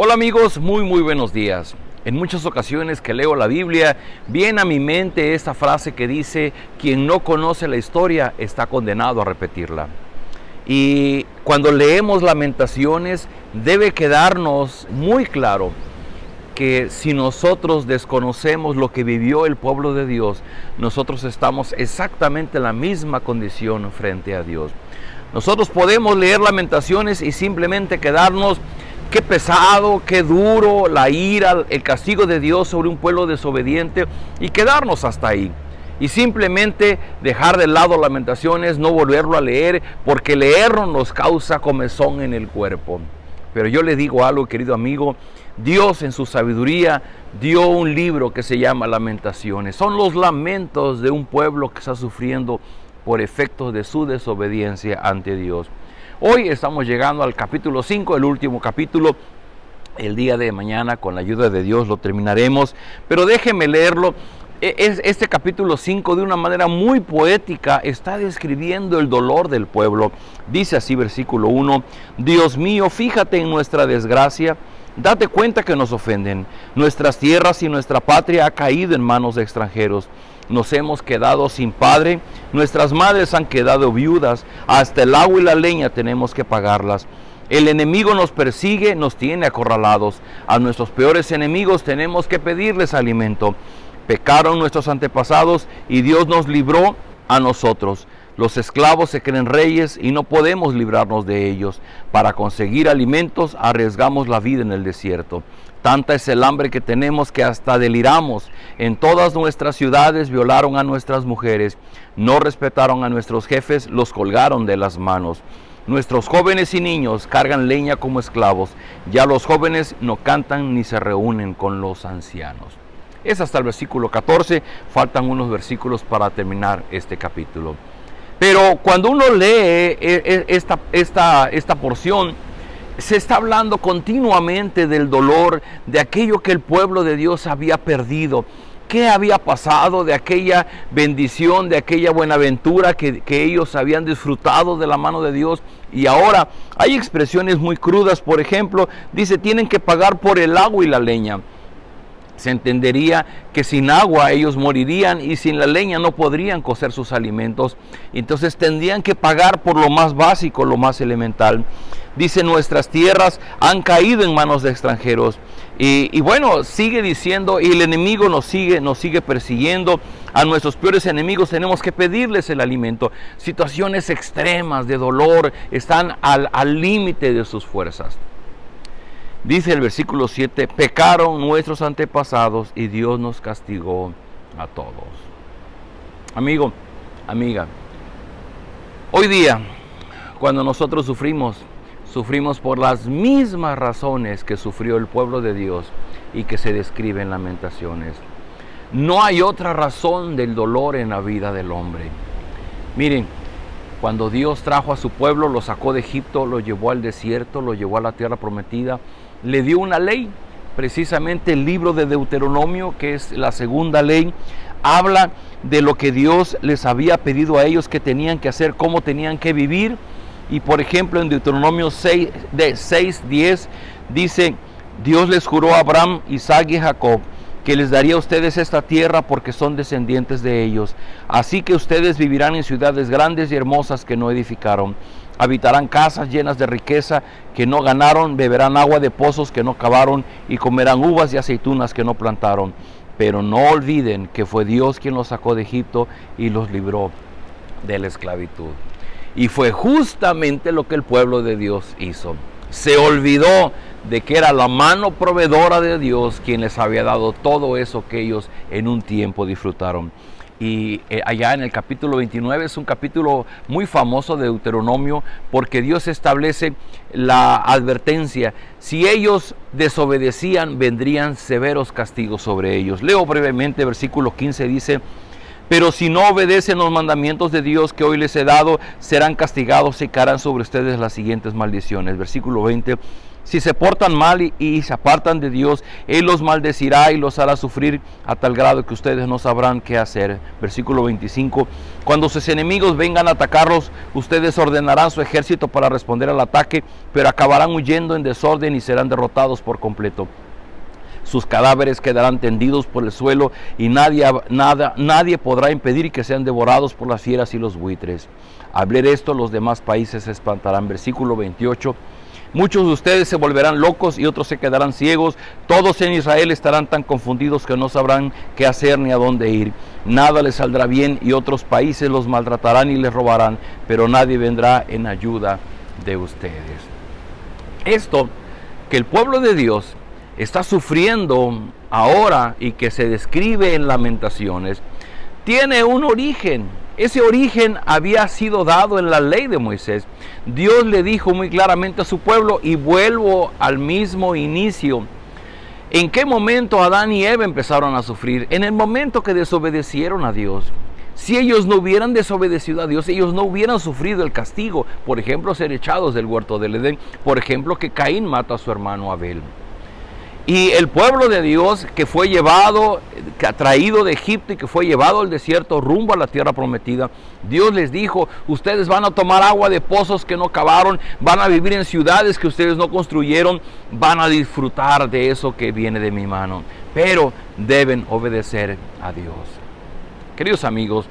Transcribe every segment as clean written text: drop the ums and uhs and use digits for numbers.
Hola amigos, muy buenos días. En muchas ocasiones que leo la Biblia, viene a mi mente esta frase que dice: quien no conoce la historia está condenado a repetirla. Y cuando leemos Lamentaciones, debe quedarnos muy claro que si nosotros desconocemos lo que vivió el pueblo de Dios, nosotros estamos exactamente en la misma condición frente a Dios. Nosotros podemos leer Lamentaciones y simplemente quedarnos: qué pesado, qué duro la ira, el castigo de Dios sobre un pueblo desobediente, y quedarnos hasta ahí. Y simplemente dejar de lado Lamentaciones, no volverlo a leer, porque leerlo nos causa comezón en el cuerpo. Pero yo le digo algo, querido amigo: Dios en su sabiduría dio un libro que se llama Lamentaciones. Son los lamentos de un pueblo que está sufriendo por efectos de su desobediencia ante Dios. Hoy estamos llegando al capítulo 5, el último capítulo. El día de mañana, con la ayuda de Dios, lo terminaremos. Pero déjeme leerlo. Este capítulo 5, de una manera muy poética, está describiendo el dolor del pueblo. Dice así, versículo 1: Dios mío, fíjate en nuestra desgracia. Date cuenta que nos ofenden. Nuestras tierras y nuestra patria ha caído en manos de extranjeros. Nos hemos quedado sin padre, nuestras madres han quedado viudas, hasta el agua y la leña tenemos que pagarlas. El enemigo nos persigue, nos tiene acorralados. A nuestros peores enemigos tenemos que pedirles alimento. Pecaron nuestros antepasados y Dios nos libró a nosotros. Los esclavos se creen reyes y no podemos librarnos de ellos. Para conseguir alimentos arriesgamos la vida en el desierto. Tanta es el hambre que tenemos que hasta deliramos. En todas nuestras ciudades violaron a nuestras mujeres. No respetaron a nuestros jefes, los colgaron de las manos. Nuestros jóvenes y niños cargan leña como esclavos. Ya los jóvenes no cantan ni se reúnen con los ancianos. Es hasta el versículo 14. Faltan unos versículos para terminar este capítulo. Pero cuando uno lee esta porción, se está hablando continuamente del dolor, de aquello que el pueblo de Dios había perdido. ¿Qué había pasado de aquella bendición, de aquella buenaventura que ellos habían disfrutado de la mano de Dios? Y ahora hay expresiones muy crudas. Por ejemplo, dice: tienen que pagar por el agua y la leña. Se entendería que sin agua ellos morirían y sin la leña no podrían cocer sus alimentos. Entonces tendrían que pagar por lo más básico, lo más elemental. Dice: nuestras tierras han caído en manos de extranjeros. Y bueno, sigue diciendo: y el enemigo nos sigue persiguiendo. A nuestros peores enemigos tenemos que pedirles el alimento. Situaciones extremas de dolor, están al límite de sus fuerzas. Dice el versículo 7: pecaron nuestros antepasados y Dios nos castigó a todos. Amigo, amiga, hoy día, cuando nosotros sufrimos por las mismas razones que sufrió el pueblo de Dios y que se describe en Lamentaciones. No hay otra razón del dolor en la vida del hombre. Miren, cuando Dios trajo a su pueblo, lo sacó de Egipto, lo llevó al desierto, lo llevó a la tierra prometida, le dio una ley. Precisamente el libro de Deuteronomio, que es la segunda ley, habla de lo que Dios les había pedido a ellos que tenían que hacer, cómo tenían que vivir. Y por ejemplo en Deuteronomio 6:10 dice: Dios les juró a Abraham, Isaac y Jacob que les daría a ustedes esta tierra porque son descendientes de ellos. Así que ustedes vivirán en ciudades grandes y hermosas que no edificaron. Habitarán casas llenas de riqueza que no ganaron, beberán agua de pozos que no cavaron y comerán uvas y aceitunas que no plantaron. Pero no olviden que fue Dios quien los sacó de Egipto y los libró de la esclavitud. Y fue justamente lo que el pueblo de Dios hizo. Se olvidó de que era la mano proveedora de Dios quien les había dado todo eso que ellos en un tiempo disfrutaron. Y allá en el capítulo 29 es un capítulo muy famoso de Deuteronomio, porque Dios establece la advertencia: si ellos desobedecían, vendrían severos castigos sobre ellos. Leo brevemente, versículo 15 dice: pero si no obedecen los mandamientos de Dios que hoy les he dado, serán castigados y caerán sobre ustedes las siguientes maldiciones. Versículo 20: Si se portan mal y se apartan de Dios, Él los maldecirá y los hará sufrir a tal grado que ustedes no sabrán qué hacer. Versículo 25. Cuando sus enemigos vengan a atacarlos, ustedes ordenarán su ejército para responder al ataque, pero acabarán huyendo en desorden y serán derrotados por completo. Sus cadáveres quedarán tendidos por el suelo y nadie podrá impedir que sean devorados por las fieras y los buitres. Al ver esto, los demás países se espantarán. Versículo 28. Muchos de ustedes se volverán locos y otros se quedarán ciegos. Todos en Israel estarán tan confundidos que no sabrán qué hacer ni a dónde ir. Nada les saldrá bien y otros países los maltratarán y les robarán, pero nadie vendrá en ayuda de ustedes. Esto que el pueblo de Dios está sufriendo ahora y que se describe en Lamentaciones, tiene un origen. Ese origen había sido dado en la ley de Moisés. Dios le dijo muy claramente a su pueblo, y vuelvo al mismo inicio. ¿En qué momento Adán y Eva empezaron a sufrir? En el momento que desobedecieron a Dios. Si ellos no hubieran desobedecido a Dios, ellos no hubieran sufrido el castigo. Por ejemplo, ser echados del huerto del Edén. Por ejemplo, que Caín mata a su hermano Abel. Y el pueblo de Dios que fue llevado, traído de Egipto y que fue llevado al desierto rumbo a la tierra prometida, Dios les dijo, ustedes van a tomar agua de pozos que no cavaron, van a vivir en ciudades que ustedes no construyeron, van a disfrutar de eso que viene de mi mano, pero deben obedecer a Dios. Queridos amigos,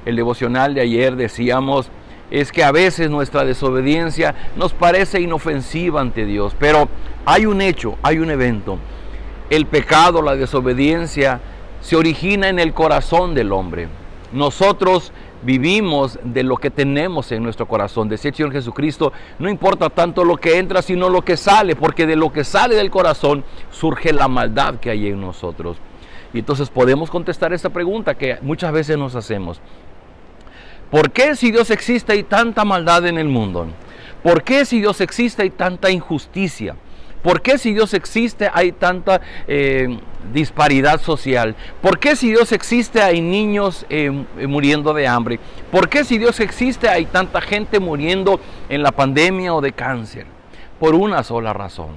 el devocional de ayer decíamos, es que a veces nuestra desobediencia nos parece inofensiva ante Dios, pero hay un hecho, hay un evento. El pecado, la desobediencia, se origina en el corazón del hombre. Nosotros vivimos de lo que tenemos en nuestro corazón. Decía el Señor Jesucristo, no importa tanto lo que entra, sino lo que sale, porque de lo que sale del corazón surge la maldad que hay en nosotros. Y entonces podemos contestar esta pregunta que muchas veces nos hacemos. ¿Por qué si Dios existe hay tanta maldad en el mundo? ¿Por qué si Dios existe hay tanta injusticia? ¿Por qué si Dios existe hay tanta disparidad social? ¿Por qué si Dios existe hay niños muriendo de hambre? ¿Por qué si Dios existe hay tanta gente muriendo en la pandemia o de cáncer? Por una sola razón.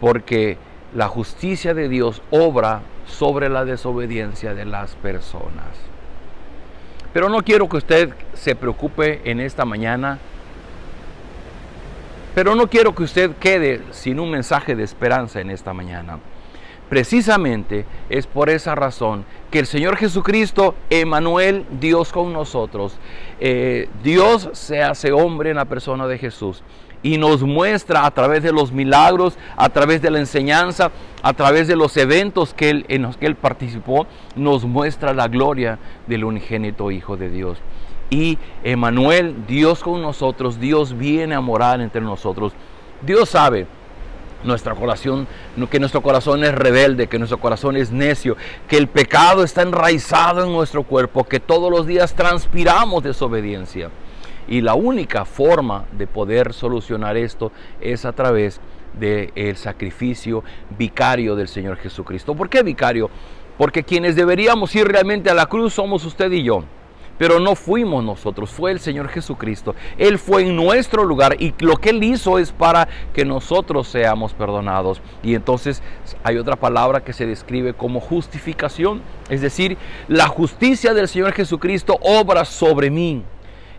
Porque la justicia de Dios obra sobre la desobediencia de las personas. Pero no quiero que usted se preocupe en esta mañana. Pero no quiero que usted quede sin un mensaje de esperanza en esta mañana. Precisamente es por esa razón que el Señor Jesucristo, Emmanuel, Dios con nosotros, Dios se hace hombre en la persona de Jesús y nos muestra a través de los milagros, a través de la enseñanza, a través de los eventos en los que Él participó, nos muestra la gloria del unigénito Hijo de Dios. Y Emmanuel, Dios con nosotros, Dios viene a morar entre nosotros. Dios sabe que nuestro corazón es rebelde, que nuestro corazón es necio, que el pecado está enraizado en nuestro cuerpo, que todos los días transpiramos desobediencia. Y la única forma de poder solucionar esto es a través del sacrificio vicario del Señor Jesucristo. ¿Por qué vicario? Porque quienes deberíamos ir realmente a la cruz somos usted y yo. Pero no fuimos nosotros, fue el Señor Jesucristo. Él fue en nuestro lugar y lo que Él hizo es para que nosotros seamos perdonados. Y entonces hay otra palabra que se describe como justificación. Es decir, la justicia del Señor Jesucristo obra sobre mí.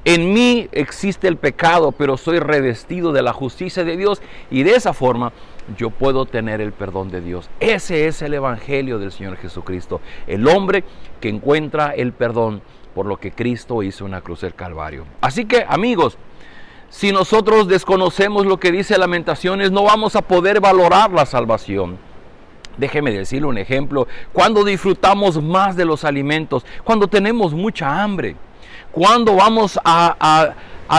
En mí existe el pecado, pero soy revestido de la justicia de Dios y de esa forma yo puedo tener el perdón de Dios. Ese es el evangelio del Señor Jesucristo. El hombre que encuentra el perdón por lo que Cristo hizo en la cruz del Calvario. Así que, amigos, si nosotros desconocemos lo que dice Lamentaciones, no vamos a poder valorar la salvación. Déjeme decirle un ejemplo. Cuando disfrutamos más de los alimentos, cuando tenemos mucha hambre, cuando vamos a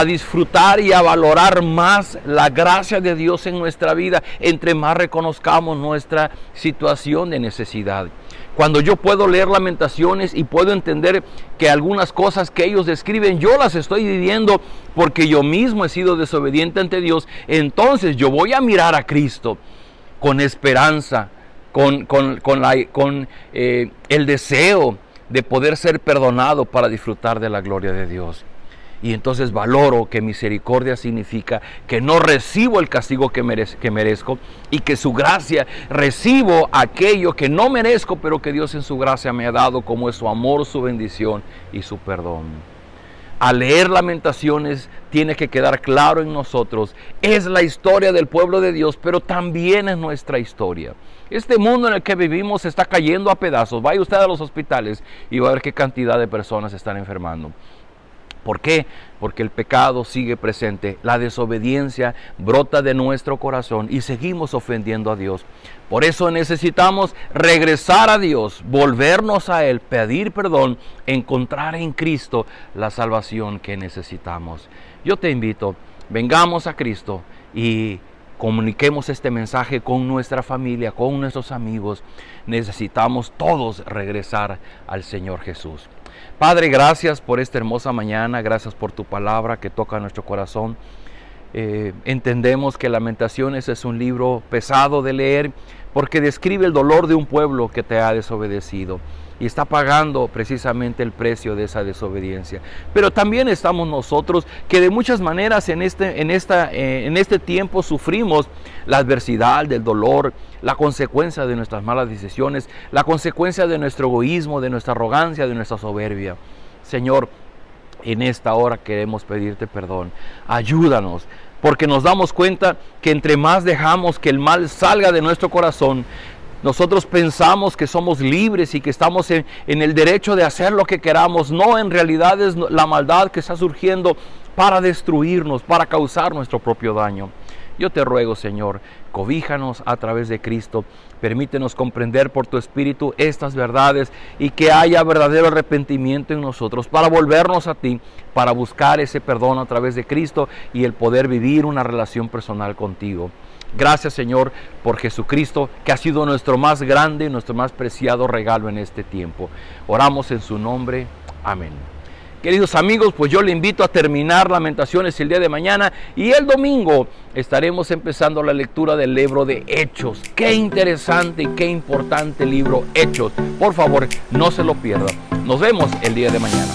disfrutar y a valorar más la gracia de Dios en nuestra vida, entre más reconozcamos nuestra situación de necesidad. Cuando yo puedo leer Lamentaciones y puedo entender que algunas cosas que ellos describen, yo las estoy viviendo porque yo mismo he sido desobediente ante Dios, entonces yo voy a mirar a Cristo con esperanza, con el deseo de poder ser perdonado para disfrutar de la gloria de Dios. Y entonces valoro que misericordia significa que no recibo el castigo que merezco, y que su gracia recibo aquello que no merezco, pero que Dios en su gracia me ha dado, como es su amor, su bendición y su perdón. Al leer Lamentaciones tiene que quedar claro en nosotros, es la historia del pueblo de Dios, pero también es nuestra historia. Este mundo en el que vivimos está cayendo a pedazos. Vaya usted a los hospitales y va a ver qué cantidad de personas están enfermando. ¿Por qué? Porque el pecado sigue presente, la desobediencia brota de nuestro corazón y seguimos ofendiendo a Dios. Por eso necesitamos regresar a Dios, volvernos a Él, pedir perdón, encontrar en Cristo la salvación que necesitamos. Yo te invito, vengamos a Cristo y comuniquemos este mensaje con nuestra familia, con nuestros amigos. Necesitamos todos regresar al Señor Jesús. Padre, gracias por esta hermosa mañana, gracias por tu palabra que toca nuestro corazón. Entendemos que Lamentaciones es un libro pesado de leer porque describe el dolor de un pueblo que te ha desobedecido y está pagando precisamente el precio de esa desobediencia. Pero también estamos nosotros que de muchas maneras en este tiempo sufrimos la adversidad del dolor, la consecuencia de nuestras malas decisiones, la consecuencia de nuestro egoísmo, de nuestra arrogancia, de nuestra soberbia. Señor, en esta hora queremos pedirte perdón. Ayúdanos, porque nos damos cuenta que entre más dejamos que el mal salga de nuestro corazón, nosotros pensamos que somos libres y que estamos en el derecho de hacer lo que queramos. No, en realidad es la maldad que está surgiendo para destruirnos, para causar nuestro propio daño. Yo te ruego, Señor, cobíjanos a través de Cristo. Permítenos comprender por tu Espíritu estas verdades y que haya verdadero arrepentimiento en nosotros para volvernos a ti, para buscar ese perdón a través de Cristo y el poder vivir una relación personal contigo. Gracias, Señor, por Jesucristo, que ha sido nuestro más grande y nuestro más preciado regalo en este tiempo. Oramos en su nombre. Amén. Queridos amigos, pues yo le invito a terminar Lamentaciones el día de mañana y el domingo estaremos empezando la lectura del libro de Hechos. Qué interesante y qué importante libro Hechos. Por favor, no se lo pierdan. Nos vemos el día de mañana.